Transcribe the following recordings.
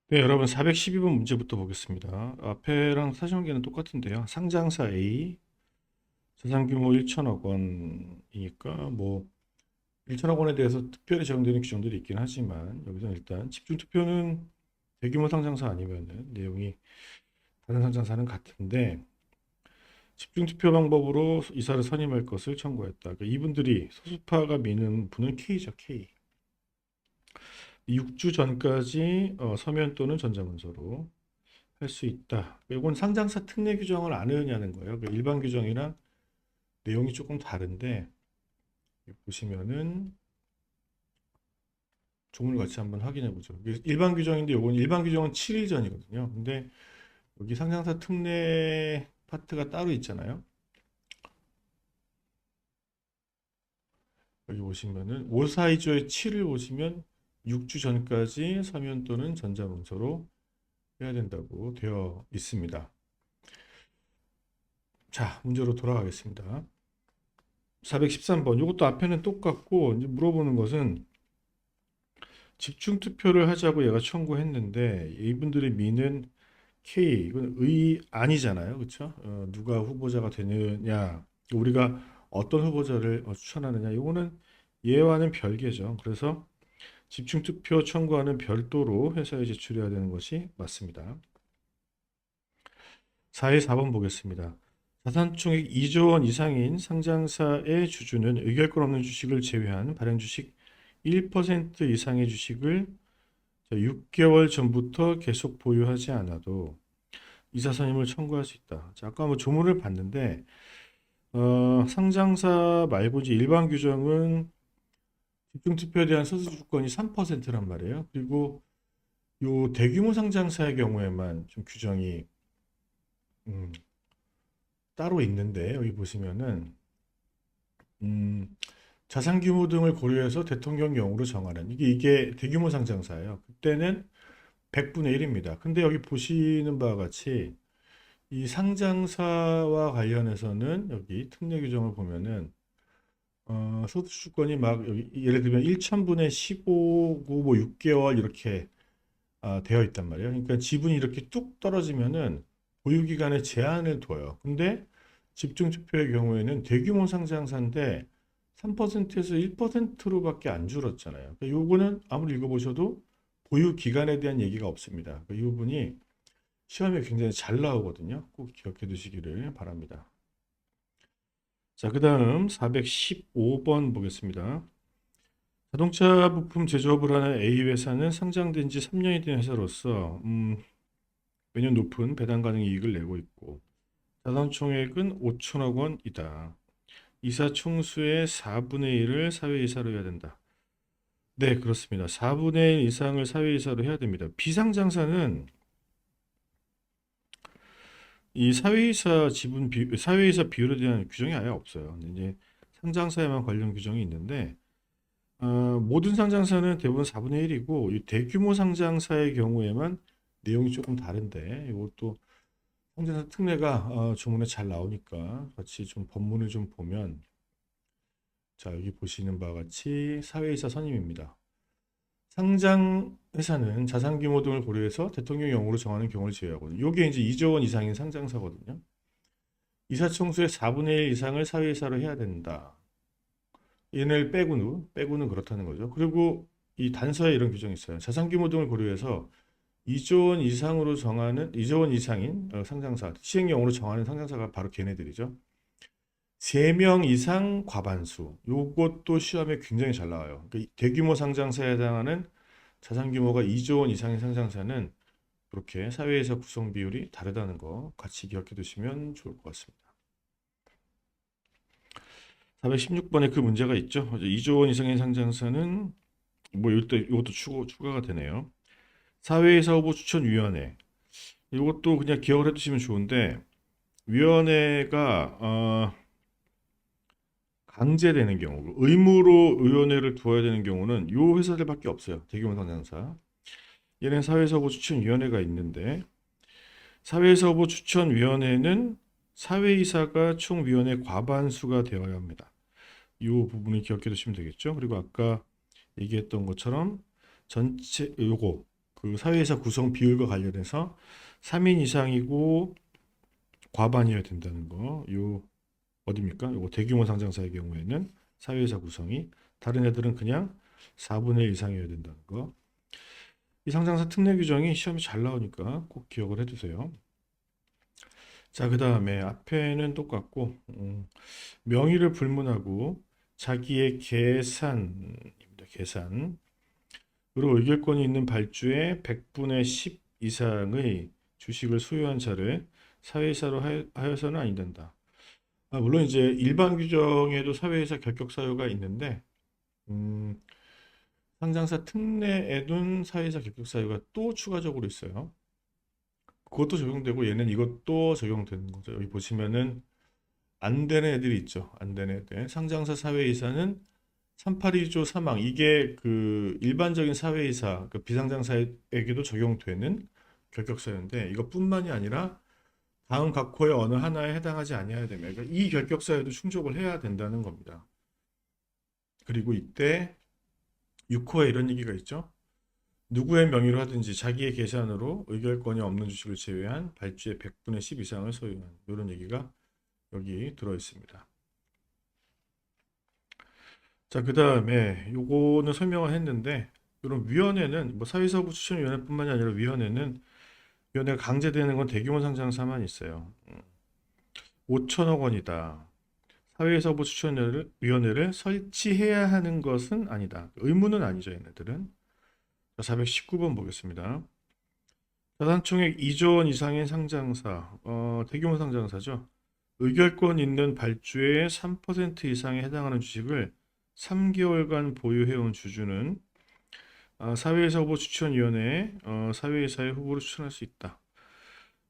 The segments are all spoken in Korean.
네, 여러분 412번 문제부터 보겠습니다. 앞에랑 사정계는 똑같은데요. 상장사 A 자산 규모 1천억 원이니까 뭐 1천억 원에 대해서 특별히 적용되는 규정들이 있긴 하지만 여기서 일단 집중 투표는 대규모 상장사 아니면은 내용이 다른 상장사는 같은데 집중 투표 방법으로 이사를 선임할 것을 청구했다. 그러니까 이분들이 소수파가 미는 분은 K죠, K. 6주 전까지 서면 또는 전자문서로 할 수 있다. 이건 상장사 특례 규정을 안 의냐는 거예요. 그 일반 규정이랑 내용이 조금 다른데 보시면은 조문을 같이 한번 확인해 보죠. 일반 규정인데 요건 일반 규정은 7일 전이거든요. 근데 여기 상장사 특례 파트가 따로 있잖아요. 여기 보시면은 542조의 7을 보시면 6주 전까지 서면 또는 전자문서로 해야 된다고 되어 있습니다. 자, 문제로 돌아가겠습니다. 413번. 이것도 앞에는 똑같고 이제 물어보는 것은 집중 투표를 하자고 얘가 청구했는데 이분들의 미는 K 이건 의 아니잖아요, 그렇죠? 누가 후보자가 되느냐, 우리가 어떤 후보자를 추천하느냐, 이거는 얘와는 별개죠. 그래서 집중 투표 청구하는 별도로 회사에 제출해야 되는 것이 맞습니다. 4번 보겠습니다. 자산총액 2조 원 이상인 상장사의 주주는 의결권 없는 주식을 제외한 발행 주식 1% 이상의 주식을 6개월 전부터 계속 보유하지 않아도 이사 선임을 청구할 수 있다. 자, 아까 뭐 조문을 봤는데 상장사 말고 이제 일반 규정은 집중 투표에 대한 소수 주권이 3%란 말이에요. 그리고 요 대규모 상장사의 경우에만 좀 규정이 음, 따로 있는데 여기 보시면은 음, 자산 규모 등을 고려해서 대통령령으로 정하는 이게 대규모 상장사예요. 그때는 100분의 1입니다. 근데 여기 보시는 바와 같이 이 상장사와 관련해서는 여기 특례 규정을 보면은 소득주권이 막 여기 예를 들면 1천분의 15고 뭐 6개월 이렇게 되어 있단 말이에요. 그러니까 지분이 이렇게 뚝 떨어지면은 보유 기간에 제한을 둬요. 근데 집중 투표의 경우에는 대규모 상장사인데 3%에서 1%로밖에 안 줄었잖아요. 그러니까 요거는 아무리 읽어보셔도 보유 기간에 대한 얘기가 없습니다. 이 부분이 시험에 굉장히 잘 나오거든요. 꼭 기억해 두시기를 바랍니다. 자, 그 다음 415번 보겠습니다. 자동차 부품 제조업을 하는 A 회사는 상장된 지 3년이 된 회사로서 매년 높은 배당 가능 이익을 내고 있고 자산 총액은 5천억 원이다. 이사 총수의 4분의 1을 사회이사로 해야 된다. 네, 그렇습니다. 4분의 1 이상을 사회이사로 해야 됩니다. 비상장사는 이 사회이사 비율에 대한 규정이 아예 없어요. 근데 이제 상장사에만 관련 규정이 있는데 모든 상장사는 대부분 4분의 1이고 이 대규모 상장사의 경우에만 내용이 조금 다른데 이것도 상장사 특례가 조문에 잘 나오니까 같이 좀 법문을 좀 보면 자 여기 보시는 바와 같이 사회이사 선임입니다. 상장 회사는 자산 규모 등을 고려해서 대통령령으로 정하는 경우를 제외하거든요. 이게 이제 2조 원 이상인 상장사거든요. 이사총수의 4분의 1 이상을 사회이사로 해야 된다. 얘네를 빼고는 그렇다는 거죠. 그리고 이 단서에 이런 규정이 있어요. 자산 규모 등을 고려해서 2조 원 이상으로 정하는 2조 원 이상인 상장사, 시행령으로 정하는 상장사가 바로 걔네들이죠. 3명 이상 과반수. 요것도 시험에 굉장히 잘 나와요. 그러니까 대규모 상장사에 해당하는 자산 규모가 2조 원 이상의 상장사는 그렇게 사회에서 구성 비율이 다르다는 거 같이 기억해 두시면 좋을 것 같습니다. 416번에 그 문제가 있죠. 2조 원 이상의 상장사는 뭐 이것도 추가가 되네요. 사회이사 후보 추천위원회. 이것도 그냥 기억을 해두시면 좋은데 위원회가 강제되는 경우, 의무로 위원회를 두어야 되는 경우는 요 회사들밖에 없어요. 대규모 상장사. 얘는 사회이사 후보 추천위원회가 있는데 사회이사 후보 추천위원회는 사회이사가 총 위원회 과반수가 되어야 합니다. 이 부분을 기억해 두시면 되겠죠. 그리고 아까 얘기했던 것처럼 전체 요거 그 사회이사 구성 비율과 관련해서 3인 이상이고 과반이어야 된다는 거. 요 어디입니까? 요거 대규모 상장사의 경우에는 사회이사 구성이 다른 애들은 그냥 4분의 1 이상이어야 된다는 거. 이 상장사 특례 규정이 시험이 잘 나오니까 꼭 기억을 해두세요. 자, 그 다음에 앞에는 똑같고 명의를 불문하고 자기의 계산입니다. 계산으로 의결권이 있는 발주의 100분의 10 이상의 주식을 소유한 자를 사회이사로 하여서는 아니 된다. 물론 이제 일반 규정에도 사회이사 결격 사유가 있는데 음, 상장사 특례에둔 사회이사 결격 사유가 또 추가적으로 있어요. 그것도 적용되고 얘는 이것도 적용되는 거죠. 여기 보시면은 안 되는 애들이 있죠. 안 되는 애들. 상장사 사회이사는 382조 사망. 이게 그 일반적인 사회이사, 그 비상장사에게도 적용되는 결격사유인데 이것뿐만이 아니라 다음 각호의 어느 하나에 해당하지 아니어야 됩니다. 그러니까 이 결격사유도 충족을 해야 된다는 겁니다. 그리고 이때 6호에 이런 얘기가 있죠. 누구의 명의로 하든지 자기의 계산으로 의결권이 없는 주식을 제외한 발주의 100분의 10 이상을 소유한 이런 얘기가 여기 들어 있습니다. 자, 그 다음에 요거는 설명을 했는데 이런 위원회는 뭐 사회사업부 추천위원회뿐만이 아니라 위원회가 강제되는 건 대규모 상장사만 있어요. 5천억 원이다. 사회사업부 추천위원회를 설치해야 하는 것은 아니다. 의무는 아니죠, 얘네들은. 419번 보겠습니다. 자산총액 2조 원 이상의 상장사, 대규모 상장사죠. 의결권 있는 발주의 3% 이상에 해당하는 주식을 3개월간 보유해온 주주는 사회이사 후보 추천위원회에 사회이사의 후보를 추천할 수 있다.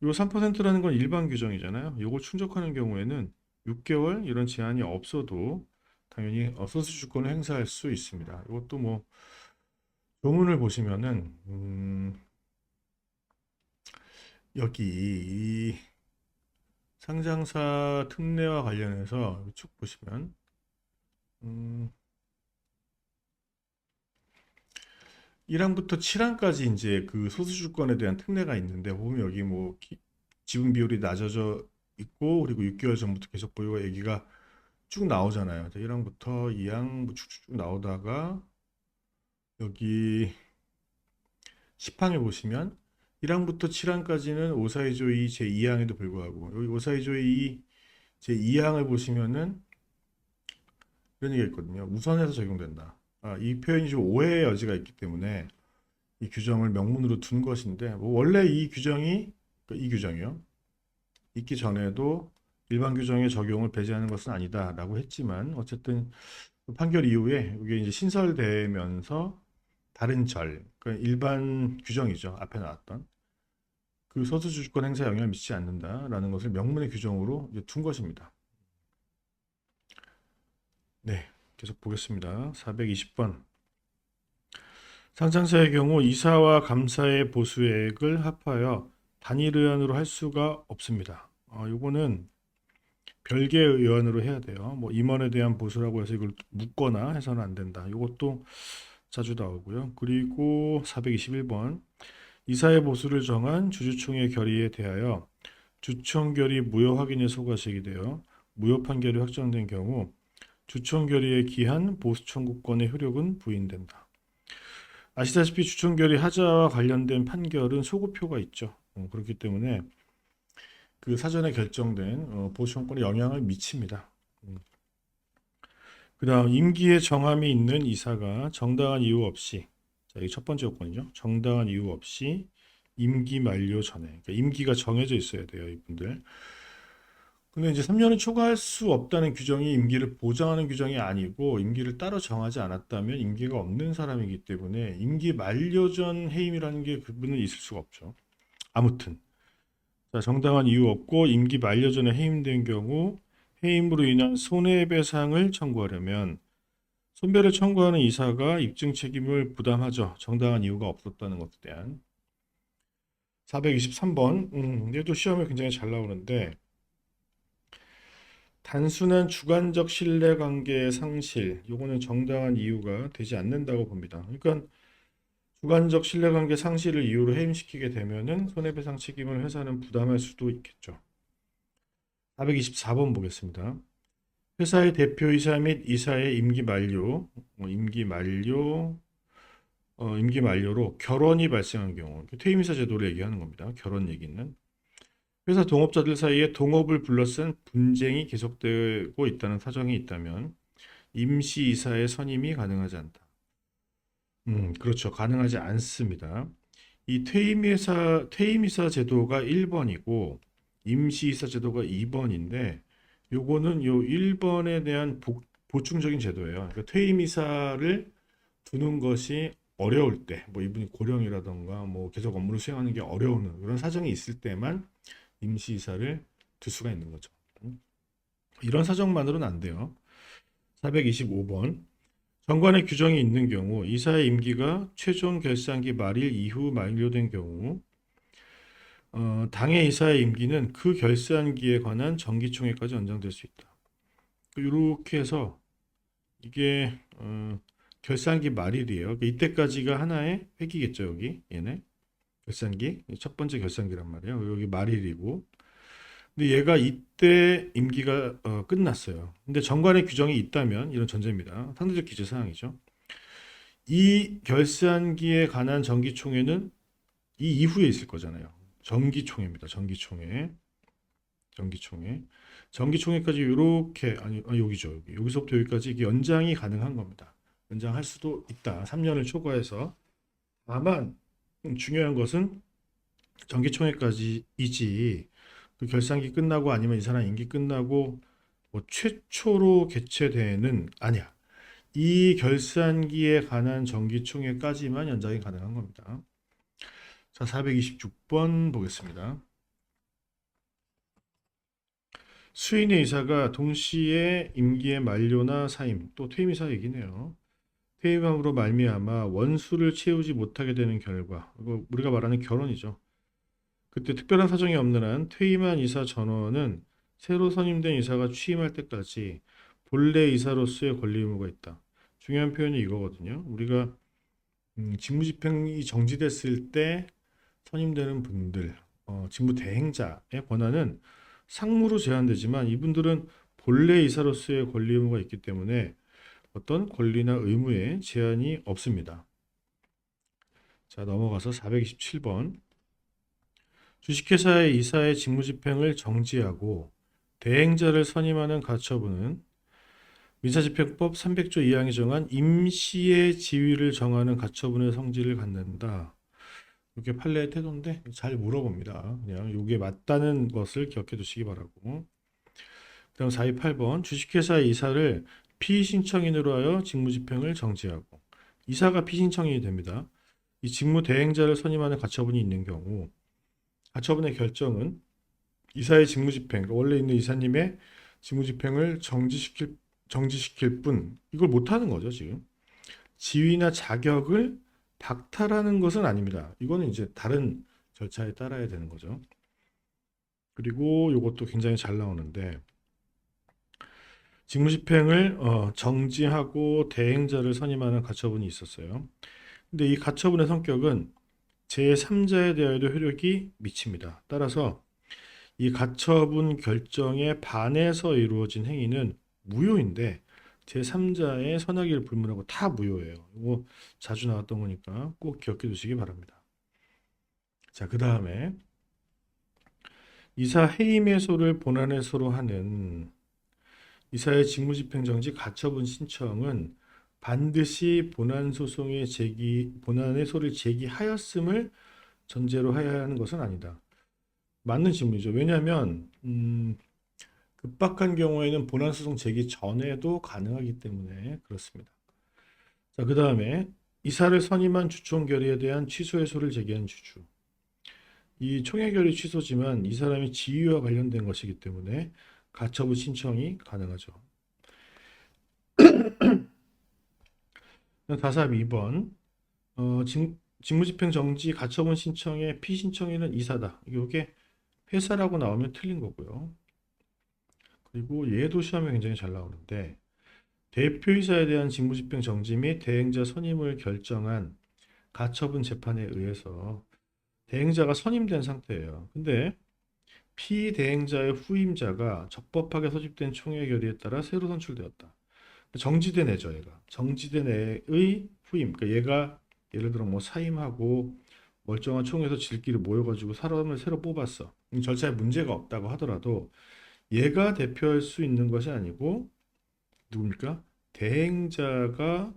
요 3%라는 건 일반 규정이잖아요. 요걸 충족하는 경우에는 6개월 이런 제한이 없어도 당연히 소수주권을 행사할 수 있습니다. 이것도 뭐 조문을 보시면은 여기 이 상장사 특례와 관련해서 쭉 보시면 1항부터 7항까지 이제 그 소수주권에 대한 특례가 있는데 보면 여기 뭐 지분 비율이 낮아져 있고 그리고 6개월 전부터 계속 보유가 얘기가 쭉 나오잖아요. 1항부터 2항 뭐 쭉쭉 나오다가 여기 10항에 보시면 1항부터 7항까지는 오사이조이 제2항에도 불구하고 여기 오사이조이 제2항을 보시면은 이런 얘기가 있거든요. 우선해서 적용된다. 이 표현이 좀 오해의 여지가 있기 때문에 이 규정을 명문으로 둔 것인데 뭐 원래 이 규정이 이 규정이요. 있기 전에도 일반 규정의 적용을 배제하는 것은 아니다라고 했지만 어쨌든 판결 이후에 이게 이제 신설되면서 다른 그러니까 일반 규정이죠. 앞에 나왔던 그 소수주권 행사에 영향을 미치지 않는다라는 것을 명문의 규정으로 이제 둔 것입니다. 네, 계속 보겠습니다. 420번. 상장사의 경우 이사와 감사의 보수액을 합하여 단일 의안으로 할 수가 없습니다. 요거는 별개의 의안으로 해야 돼요. 뭐 임원에 대한 보수라고 해서 이걸 묶거나 해서는 안 된다. 이것도 자주 나오고요. 그리고 421번. 이사의 보수를 정한 주주총회 결의에 대하여 주총 결의 무효 확인의 소가식이 되어 무효 판결이 확정된 경우 주총 결의에 기한 보수 청구권의 효력은 부인된다. 아시다시피 주총 결의 하자와 관련된 판결은 소급표가 있죠. 그렇기 때문에 그 사전에 결정된 보수 청구권에 영향을 미칩니다. 그 다음 임기에 정함이 있는 이사가 정당한 이유 없이 자, 이게 첫 번째 요건이죠. 정당한 이유 없이 임기 만료 전에 그러니까 임기가 정해져 있어야 돼요. 이분들. 근데 이제 3년을 초과할 수 없다는 규정이 임기를 보장하는 규정이 아니고 임기를 따로 정하지 않았다면 임기가 없는 사람이기 때문에 임기 만료 전 해임이라는 게 그분은 있을 수가 없죠. 아무튼 자, 정당한 이유 없고 임기 만료 전에 해임된 경우 해임으로 인한 손해배상을 청구하려면 손배를 청구하는 이사가 입증 책임을 부담하죠. 정당한 이유가 없었다는 것에 대한. 423번. 얘도 시험에 굉장히 잘 나오는데 단순한 주관적 신뢰관계의 상실, 요거는 정당한 이유가 되지 않는다고 봅니다. 그러니까 주관적 신뢰관계 상실을 이유로 해임시키게 되면은 손해배상 책임을 회사는 부담할 수도 있겠죠. 424번 보겠습니다. 회사의 대표이사 및 이사의 임기 만료, 임기 만료로 결혼이 발생한 경우, 퇴임이사 제도를 얘기하는 겁니다. 결혼 얘기는. 회사 동업자들 사이에 동업을 둘러싼 분쟁이 계속되고 있다는 사정이 있다면 임시이사의 선임이 가능하지 않다. 그렇죠. 가능하지 않습니다. 이 퇴임이사 제도가 1번이고 임시이사 제도가 2번인데 요거는 요 1번에 대한 보충적인 제도예요. 그러니까 퇴임이사를 두는 것이 어려울 때, 뭐 이분이 고령이라던가 뭐 계속 업무를 수행하는 게 어려운 그런 사정이 있을 때만 임시이사를 둘 수가 있는 거죠. 이런 사정만으로는 안 돼요. 425번. 정관의 규정이 있는 경우 이사의 임기가 최종 결산기 말일 이후 만료된 경우 당의 이사의 임기는 그 결산기에 관한 정기총회까지 연장될 수 있다. 이렇게 해서 이게 결산기 말일이에요. 이때까지가 하나의 회기겠죠. 여기 얘네 결산기 첫 번째 결산기란 말이에요. 여기 말일이고 근데 얘가 이때 임기가 끝났어요. 근데 정관의 규정이 있다면 이런 전제입니다. 상대적 기재 사항이죠. 이 결산기에 관한 정기총회는 이 이후에 있을 거잖아요. 정기총회입니다. 정기총회. 정기총회. 정기총회까지 이렇게 여기죠. 여기서부터 여기까지 이게 연장이 가능한 겁니다. 연장할 수도 있다. 3년을 초과해서. 다만 중요한 것은 정기총회까지이지 그 결산기 끝나고 아니면 이 사람 임기 끝나고 뭐 최초로 개최되는 아니야. 이 결산기에 관한 정기총회까지만 연장이 가능한 겁니다. 자, 426번 보겠습니다. 수인의 이사가 동시에 임기의 만료나 사임, 또 퇴임이사 얘기네요. 퇴임함으로 말미암아 원수를 채우지 못하게 되는 결과, 이거 우리가 말하는 결혼이죠. 그때 특별한 사정이 없는 한 퇴임한 이사 전원은 새로 선임된 이사가 취임할 때까지 본래 이사로서의 권리 의무가 있다. 중요한 표현이 이거거든요. 우리가 직무집행이 정지됐을 때 선임되는 분들, 직무 대행자의 권한은 상무로 제한되지만 이분들은 본래 이사로서의 권리 의무가 있기 때문에 어떤 권리나 의무에 제한이 없습니다. 자, 넘어가서 427번. 주식회사의 이사의 직무집행을 정지하고 대행자를 선임하는 가처분은 민사집행법 300조 2항이 정한 임시의 지위를 정하는 가처분의 성질을 갖는다. 이게 판례의 태도인데 잘 물어봅니다. 그냥 이게 맞다는 것을 기억해 두시기 바라고. 그다음 428번 주식회사의 이사를 피신청인으로 하여 직무집행을 정지하고 이사가 피신청인이 됩니다. 이 직무 대행자를 선임하는 가처분이 있는 경우 가처분의 결정은 이사의 직무집행, 그러니까 원래 있는 이사님의 직무집행을 정지시킬 뿐 이걸 못하는 거죠 지금. 지위나 자격을 박탈하는 것은 아닙니다. 이거는 이제 다른 절차에 따라야 되는 거죠. 그리고 이것도 굉장히 잘 나오는데 직무집행을 정지하고 대행자를 선임하는 가처분이 있었어요. 근데 이 가처분의 성격은 제3자에 대하여도 효력이 미칩니다. 따라서 이 가처분 결정에 반해서 이루어진 행위는 무효인데 제3자의 선악을 불문하고 다 무효예요. 이거 자주 나왔던 거니까 꼭 기억해 두시기 바랍니다. 자, 그 다음에 이사 해임해소를 본안해소로 하는 이사의 직무집행정지 가처분 신청은 반드시 본안해소를 제기하였음을 전제로 해야 하는 것은 아니다. 맞는 질문이죠. 왜냐하면 급박한 경우에는 본안소송 제기 전에도 가능하기 때문에 그렇습니다. 자, 그 다음에 이사를 선임한 주총 결의에 대한 취소 해소를 제기한 주주. 이 총회 결의 취소지만 이 사람이 지위와 관련된 것이기 때문에 가처분 신청이 가능하죠. 432번 직무집행 정지 가처분 신청의 피신청인은 이사다. 이게 회사라고 나오면 틀린 거고요. 그리고 얘도 시험에 굉장히 잘 나오는데 대표이사에 대한 직무집행 정지 및 대행자 선임을 결정한 가처분 재판에 의해서 대행자가 선임된 상태예요. 근데 피대행자의 후임자가 적법하게 소집된 총회 결의에 따라 새로 선출되었다. 정지된 애죠, 얘가. 정지된 애의 후임. 그러니까 얘가 예를 들어 뭐 사임하고 멀쩡한 총회에서 질끼리 모여가지고 사람을 새로 뽑았어. 이 절차에 문제가 없다고 하더라도 얘가 대표할 수 있는 것이 아니고 누굽니까? 대행자가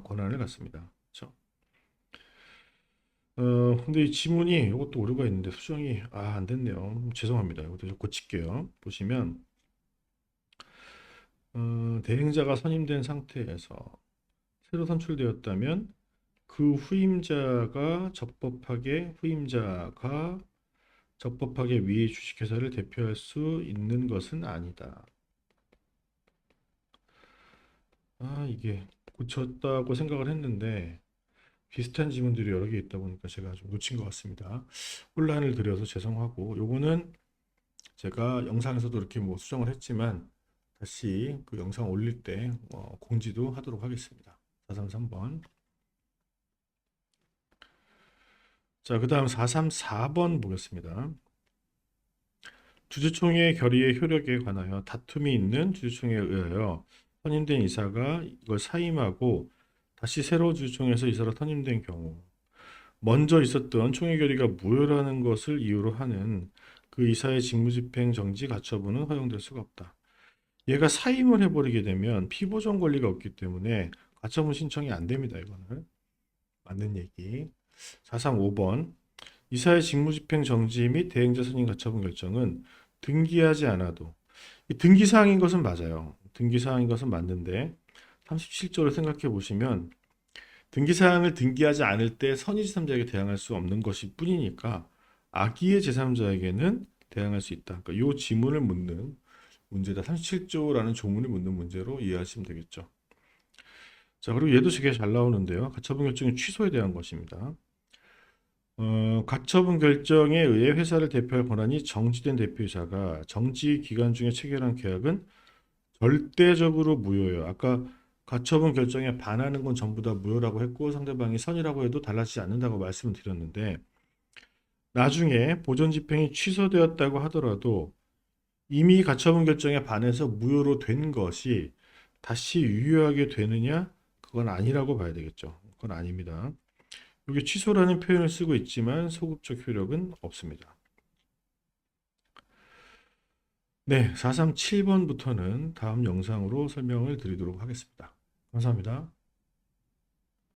권한을 갖습니다. 그렇죠? 근데 이 지문이 이것도 오류가 있는데 수정이 안 됐네요. 죄송합니다. 이것도 좀 고칠게요. 보시면 대행자가 선임된 상태에서 새로 선출되었다면 그 후임자가 적법하게 위 주식회사를 대표할 수 있는 것은 아니다. 이게 고쳤다고 생각을 했는데 비슷한 지문들이 여러 개 있다 보니까 제가 좀 놓친 것 같습니다. 혼란을 드려서 죄송하고 요거는 제가 영상에서도 이렇게 뭐 수정을 했지만 다시 그 영상 올릴 때 공지도 하도록 하겠습니다. 433번. 자, 그 다음 434번 보겠습니다. 주주총회 결의의 효력에 관하여 다툼이 있는 주주총회에 의하여 선임된 이사가 이걸 사임하고 다시 새로 주주총회에서 이사로 선임된 경우 먼저 있었던 총회 결의가 무효라는 것을 이유로 하는 그 이사의 직무집행 정지 가처분은 허용될 수가 없다. 얘가 사임을 해버리게 되면 피보전 권리가 없기 때문에 가처분 신청이 안 됩니다. 이거는 맞는 얘기. 435번 이사의 직무집행 정지 및 대행자 선임 가처분 결정은 등기하지 않아도 등기사항인 것은 맞아요. 등기사항인 것은 맞는데 37조를 생각해 보시면 등기사항을 등기하지 않을 때 선의제3자에게 대항할 수 없는 것이 뿐이니까 악의의 제3자에게는 대항할 수 있다. 그러니까 이 지문을 묻는 문제다. 37조라는 조문을 묻는 문제로 이해하시면 되겠죠. 자, 그리고 얘도 되게 잘 나오는데요. 가처분 결정의 취소에 대한 것입니다. 가처분 결정에 의해 회사를 대표할 권한이 정지된 대표이사가 정지 기간 중에 체결한 계약은 절대적으로 무효예요. 아까 가처분 결정에 반하는 건 전부 다 무효라고 했고 상대방이 선이라고 해도 달라지지 않는다고 말씀을 드렸는데 나중에 보존 집행이 취소되었다고 하더라도 이미 가처분 결정에 반해서 무효로 된 것이 다시 유효하게 되느냐? 그건 아니라고 봐야 되겠죠. 그건 아닙니다. 여기 취소라는 표현을 쓰고 있지만 소급적 효력은 없습니다. 네, 437번부터는 다음 영상으로 설명을 드리도록 하겠습니다. 감사합니다.